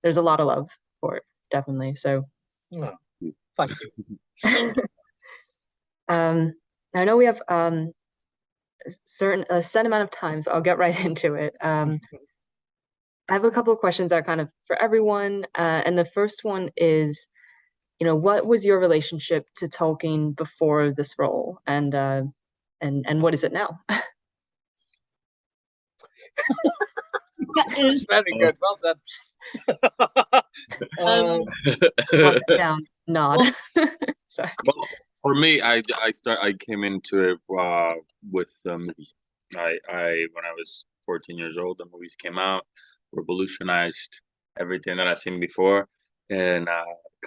there's a lot of love for it, definitely. So, Oh, thank you. I know we have a set amount of time, so I'll get right into it. I have a couple of questions that are kind of for everyone, and the first one is, what was your relationship to Tolkien before this role, and what is it now? That is very good. Well done. Down, nod. Sorry. Well, for me, I came into it with movies. I when I was 14 years old, the movies came out, revolutionized everything that I've seen before, and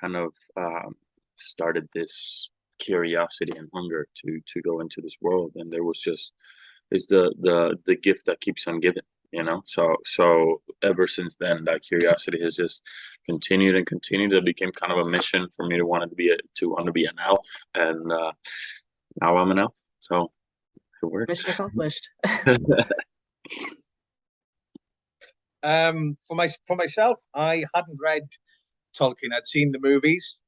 kind of started this curiosity and hunger to go into this world. And there was just it's the gift that keeps on giving. So ever since then, that curiosity has just continued and continued. It became kind of a mission for me to want to be an elf, and now I'm an elf. So it worked. Mission accomplished. For myself, I hadn't read Tolkien. I'd seen the movies,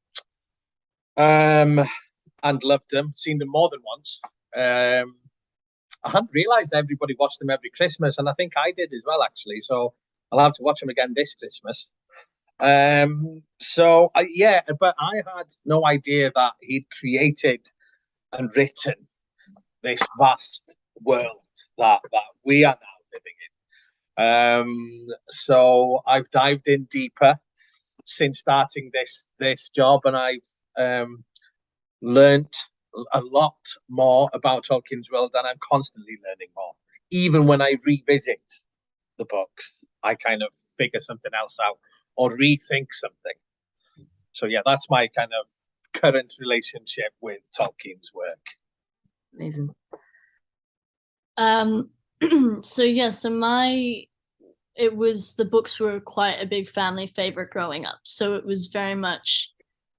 and loved them. Seen them more than once. I hadn't realised everybody watched them every Christmas, and I think I did as well, actually. So I'll have to watch them again this Christmas. But I had no idea that he'd created and written this vast world that we are now living in. So I've dived in deeper since starting this job, and I've learnt a lot more about Tolkien's world, and I'm constantly learning more. Even when I revisit the books, I kind of figure something else out or rethink something. So yeah, that's my kind of current relationship with Tolkien's work. Amazing. The books were quite a big family favorite growing up. So it was very much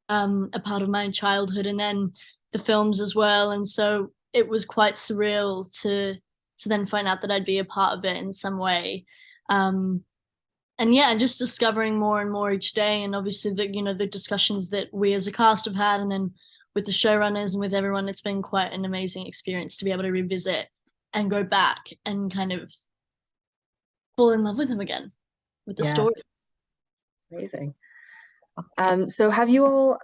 a part of my childhood, and then the films as well. And so it was quite surreal to then find out that I'd be a part of it in some way. And just discovering more and more each day. And obviously the discussions that we as a cast have had, and then with the showrunners and with everyone, it's been quite an amazing experience to be able to revisit and go back and kind of fall in love with him again, with the stories. Amazing. So have you all,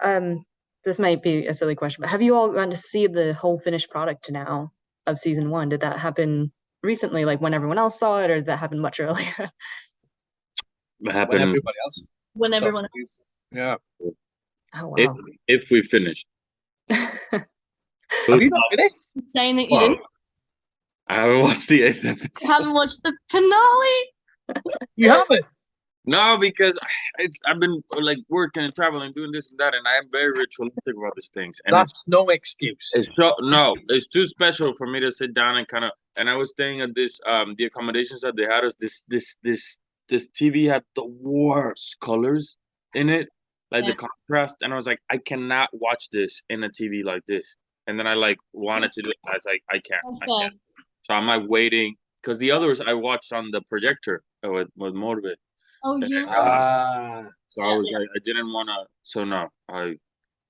this might be a silly question, but have you all gone to see the whole finished product now of season 1? Did that happen recently, like when everyone else saw it, or did that happen much earlier? It happened when everybody else. When everyone else. Yeah. Oh wow. If we finished. Have you not finished? Saying that you didn't? I haven't watched the 8th episode. You haven't watched the finale? You haven't? No, because I've been like working and traveling, doing this and that, and I am very ritualistic about these things. And that's no excuse. It's too special for me to sit down and kind of. And I was staying at this the accommodations that they had us. This TV had the worst colors in it, like the contrast, and I was like, I cannot watch this in a TV like this. And then I wanted to do it. I was like, I can't. So I'm waiting, because the others I watched on the projector with Morbid. Oh yeah. So I was like, I didn't want to. So no, I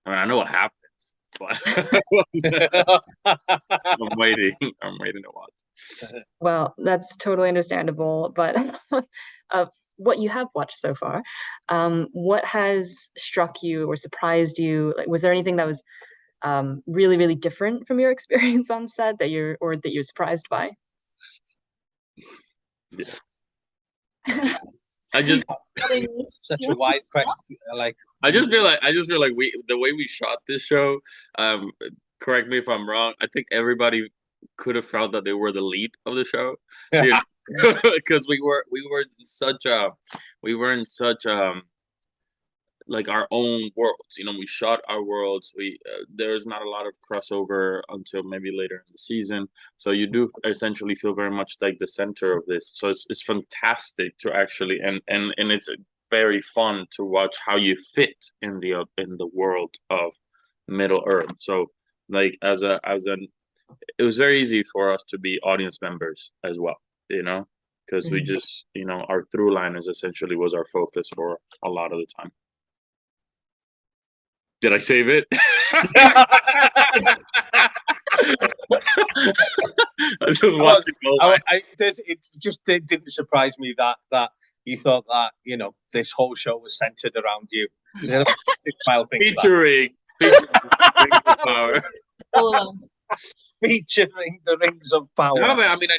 know what happens, but I'm waiting to watch. Well, that's totally understandable. But what you have watched so far, what has struck you or surprised you? Like, was there anything that was really, really different from your experience on set that you're surprised by? Yeah. I just such a wide question. I just feel like the way we shot this show. Correct me if I'm wrong. I think everybody could have felt that they were the lead of the show, because we were in such like our own worlds. We shot our worlds. There's not a lot of crossover until maybe later in the season, so you do essentially feel very much like the center of this. So it's fantastic to actually and it's very fun to watch how you fit in the world of Middle Earth. So like it was very easy for us to be audience members as well, because we just, our through line is essentially was our focus for a lot of the time. Did I save it? I was just watching. It just didn't surprise me that you thought that this whole show was centered around you. Featuring power. Featuring the Rings of Power. No, man, I mean, I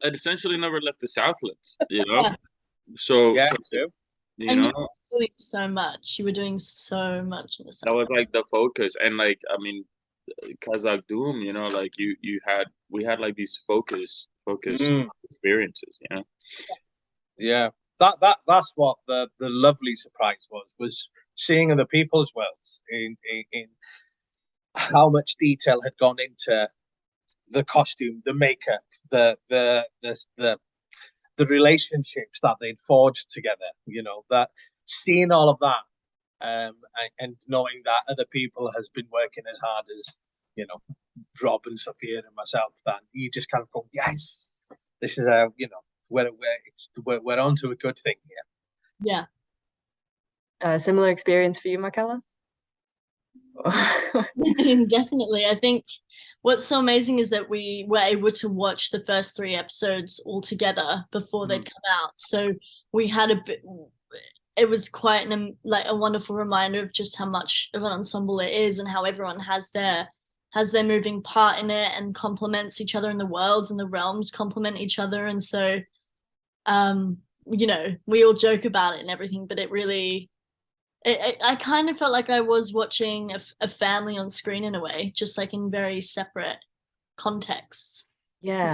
essentially never left the Southlands, Yeah. So, yeah, so and you were doing so much. You were doing so much in the That was like the focus, and like, I mean, Kazakh Doom, like we had like these focus experiences, Yeah, that's what the lovely surprise was seeing other people's worlds in how much detail had gone into the costume, the makeup, the relationships that they'd forged together. That seeing all of that, and knowing that other people has been working as hard as Rob and Sophia and myself, that you just kind of go, yes, this is we're onto a good thing here. Yeah. Similar experience for you, Markella? Definitely. I think what's so amazing is that we were able to watch the first 3 episodes all together before they'd come out. So we had it was quite a wonderful reminder of just how much of an ensemble it is, and how everyone has their moving part in it and complements each other, in the worlds and the realms complement each other. And so we all joke about it and everything, but it really I kind of felt like I was watching a family on screen in a way, just like in very separate contexts. Yeah.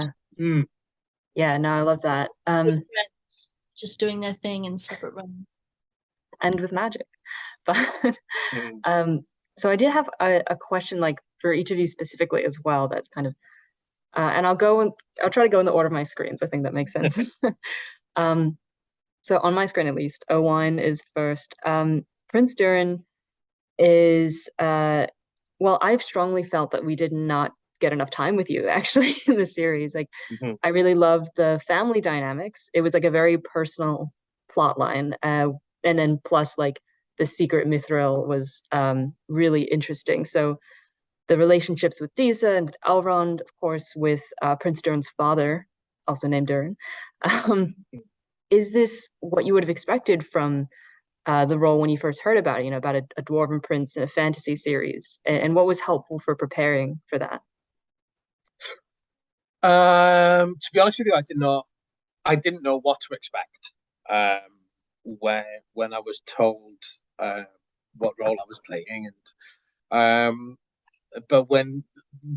Yeah, no, I love that. Friends just doing their thing in separate rooms. And with magic. But so I did have a question, like, for each of you specifically as well, that's kind of and I'll try to go in the order of my screens. I think that makes sense. So on my screen, at least, Owain is first. Prince Durin is well, I've strongly felt that we did not get enough time with you actually in the series. Like, I really loved the family dynamics. It was like a very personal plot line, and then plus like the secret mithril was really interesting. So the relationships with Disa and with Elrond, of course, with Prince Durin's father, also named Durin. Is this what you would have expected from the role when you first heard about it, about a dwarven prince in a fantasy series? And what was helpful for preparing for that? To be honest with you, I didn't know what to expect when I was told what role I was playing, and but when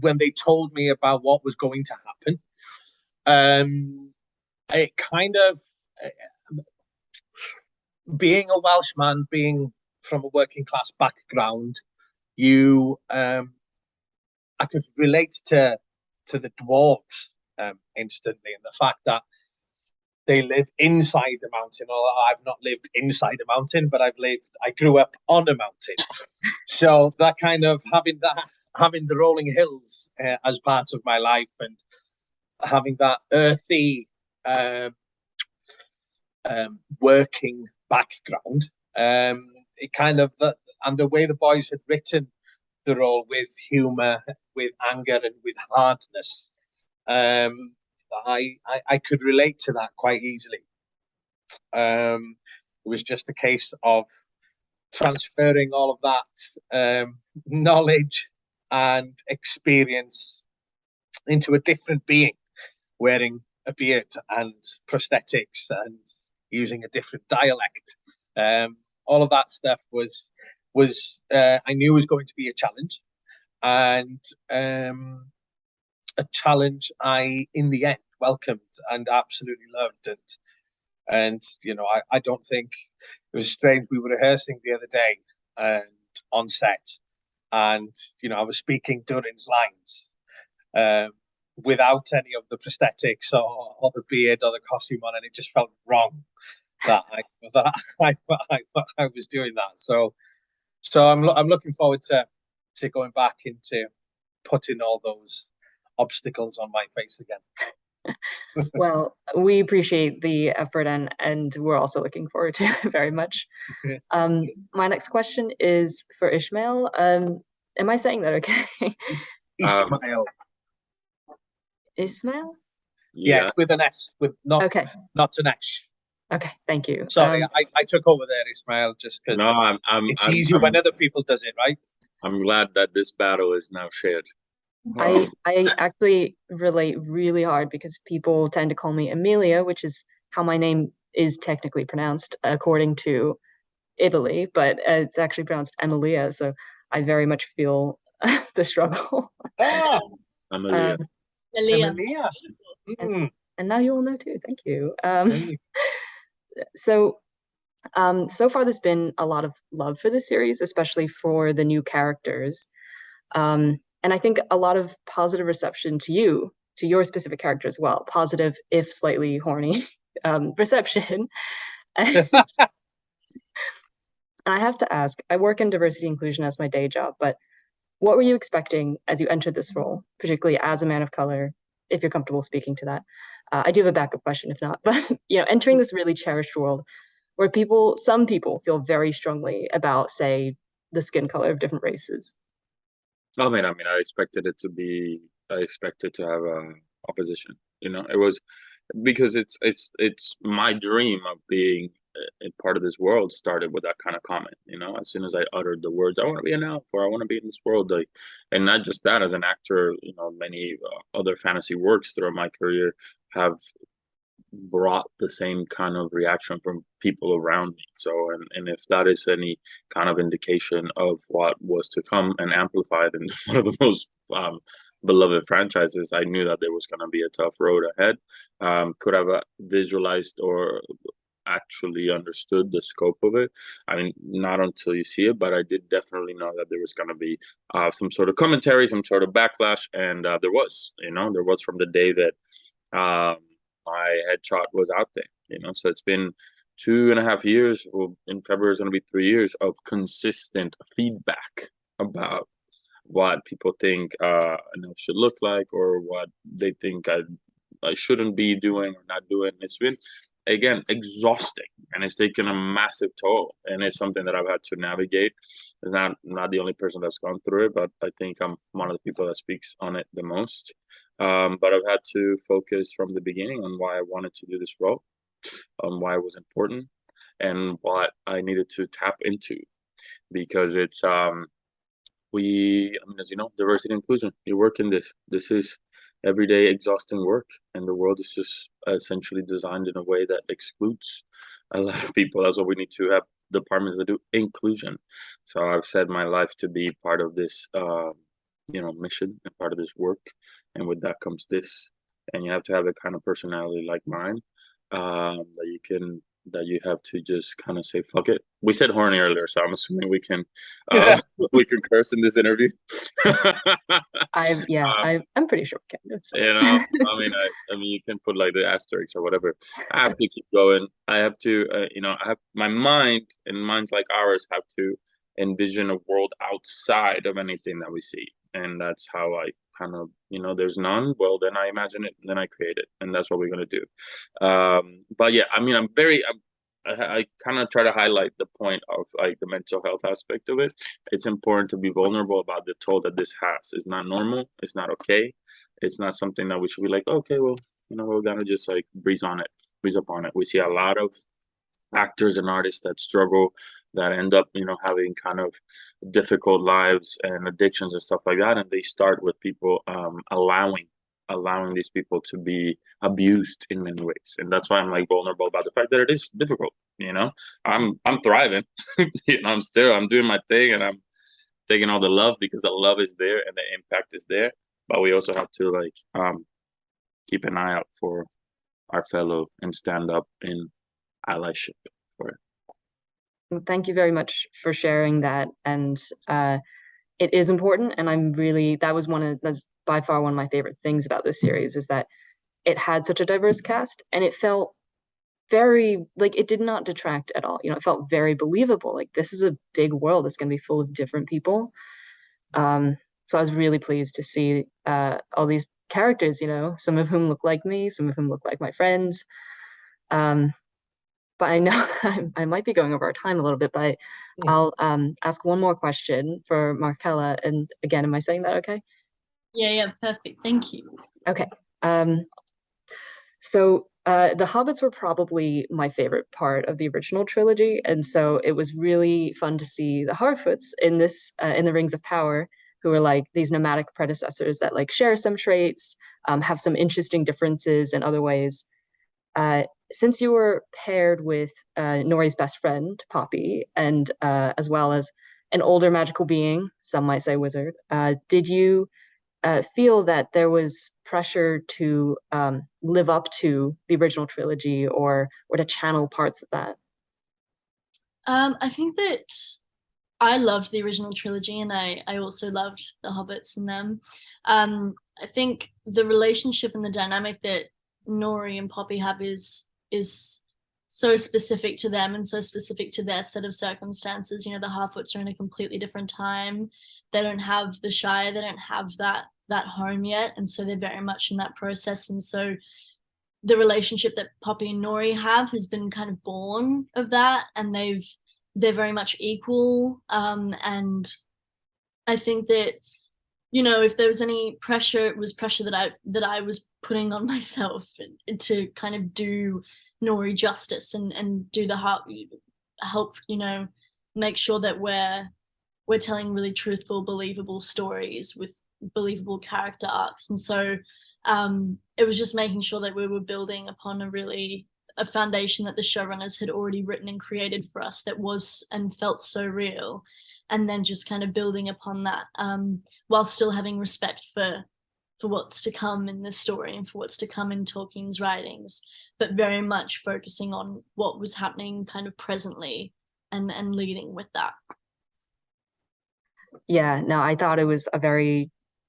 they told me about what was going to happen, it kind of, being a Welshman, being from a working class background, I could relate to the dwarves instantly, and the fact that they live inside the mountain. I've not lived inside a mountain, but I grew up on a mountain. So that kind of having the rolling hills as part of my life, and having that earthy working background, it kind of, and the way the boys had written the role with humor, with anger, and with hardness, I could relate to that quite easily. It was just a case of transferring all of that knowledge and experience into a different being, wearing a beard and prosthetics and using a different dialect. All of that stuff was I knew was going to be a challenge, and a challenge I, in the end, welcomed and absolutely loved. And I don't think it was strange. We were rehearsing the other day and on set, and I was speaking Durin's lines without any of the prosthetics or the beard or the costume on, and it just felt wrong that I was doing that. So I'm looking forward to going back into putting all those obstacles on my face again. Well, we appreciate the effort, and we're also looking forward to it very much. Okay. My next question is for Ishmael. Am I saying that okay? Ismael. Ismael? Yeah, Yeah. it's with an S, with Okay. not an S. Okay, thank you. Sorry, I took over there, Ismael, just because No, it's easier when other people does it, right? I'm glad that this battle is now shared. I actually relate really hard because people tend to call me Emilia, which is how my name is technically pronounced according to Italy, but it's actually pronounced Emilia, so I very much feel the struggle. Ah, Amelia. Emilia. Emilia. Mm. And now you all know too. Thank you. Thank you. So so far there's been a lot of love for this series, especially for the new characters. And I think a lot of positive reception to you, to your specific character as well. Positive, if slightly horny, reception. And I have to ask, I work in diversity inclusion as my day job, but what were you expecting as you entered this role, particularly as a man of color, if you're comfortable speaking to that? I do have a backup question if not, but entering this really cherished world where some people feel very strongly about, say, the skin color of different races. I expected it to be. I expected to have opposition. It was because it's my dream of being a part of this world started with that kind of comment. As soon as I uttered the words, "I want to be an elf," or "I want to be in this world," like, and not just that. As an actor, many other fantasy works throughout my career have brought the same kind of reaction from people around me. So, and if that is any kind of indication of what was to come and amplified in one of the most beloved franchises, I knew that there was going to be a tough road ahead. Could have visualized or actually understood the scope of it. I mean, not until you see it, but I did definitely know that there was going to be some sort of commentary, some sort of backlash, and there was from the day that my headshot was out there. So it's been 2.5 years. Well, in February it's going to be 3 years of consistent feedback about what people think an elf should look like, or what they think I shouldn't be doing or not doing. It's been, again, exhausting, and it's taken a massive toll, and it's something that I've had to navigate. It's not the only person that's gone through it, but I think I'm one of the people that speaks on it the most. But I've had to focus from the beginning on why I wanted to do this role, why it was important, and what I needed to tap into, because it's as you know, diversity and inclusion. You work in this. This is everyday exhausting work, and the world is just essentially designed in a way that excludes a lot of people. That's what we need to have departments that do inclusion. So I've set my life to be part of this mission and part of this work, and with that comes this. And you have to have a kind of personality like mine, that you have to just kind of say fuck it. We said horny earlier, so I'm assuming we can we can curse in this interview. I'm pretty sure we can. It's fine. I mean, you can put like the asterisks or whatever. I have to keep going. I have to, I have my mind, and minds like ours have to envision a world outside of anything that we see, and that's how I kind of, there's none. Well, then I imagine it, and then I create it, and that's what we're gonna do. But yeah, I mean, I kind of try to highlight the point of like the mental health aspect of it. It's important to be vulnerable about the toll that this has. It's not normal. It's not okay. It's not something that we should be like, okay, well, we're gonna just like breeze up on it. We see a lot of actors and artists that struggle, that end up having kind of difficult lives and addictions and stuff like that, and they start with people allowing these people to be abused in many ways. And that's why I'm like vulnerable about the fact that it is difficult. I'm thriving. I'm doing my thing, and I'm taking all the love because the love is there and the impact is there. But we also have to like keep an eye out for our fellow and stand up in allyship for it. Well, thank you very much for sharing that. And it is important. And that's by far one of my favorite things about this series, is that it had such a diverse cast, and it felt very, like, it did not detract at all. It felt very believable. Like, this is a big world that's going to be full of different people. So I was really pleased to see all these characters, you know, some of whom look like me, some of whom look like my friends. But I know I might be going over our time a little bit, but I'll ask one more question for Markella. And again, am I saying that okay? Yeah, perfect. Thank you. Okay. So the Hobbits were probably my favorite part of the original trilogy, and so it was really fun to see the Harfoots in this in the Rings of Power, who are like these nomadic predecessors that like share some traits, have some interesting differences in other ways. Since you were paired with Nori's best friend, Poppy, and as well as an older magical being, some might say wizard, did you feel that there was pressure to live up to the original trilogy or to channel parts of that? I think that I loved the original trilogy, and I also loved the Hobbits and them. I think the relationship and the dynamic that Nori and Poppy have is so specific to them and so specific to their set of circumstances. You know, the Harfoots are in a completely different time. They don't have the Shire. They don't have that home yet, and so they're very much in that process. And so the relationship that Poppy and Nori have has been kind of born of that, and they're very much equal. And I think that, you know, if there was any pressure, it was pressure that I was putting on myself to kind of do Nori justice and do the help, you know, make sure that we're telling really truthful, believable stories with believable character arcs. And so it was just making sure that we were building upon a foundation that the showrunners had already written and created for us that was and felt so real, and then just kind of building upon that, while still having respect for what's to come in the story and for what's to come in Tolkien's writings, but very much focusing on what was happening kind of presently and leading with that. Yeah, no, I thought it was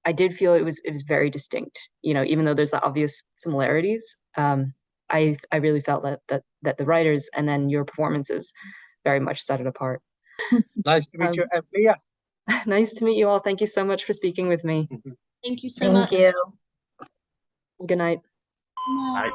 I did feel it was very distinct, you know, even though there's the obvious similarities. I really felt that the writers and then your performances very much set it apart. Nice to meet you, Emilia. Nice to meet you all. Thank you so much for speaking with me. Thank you so much. Good night. Good night.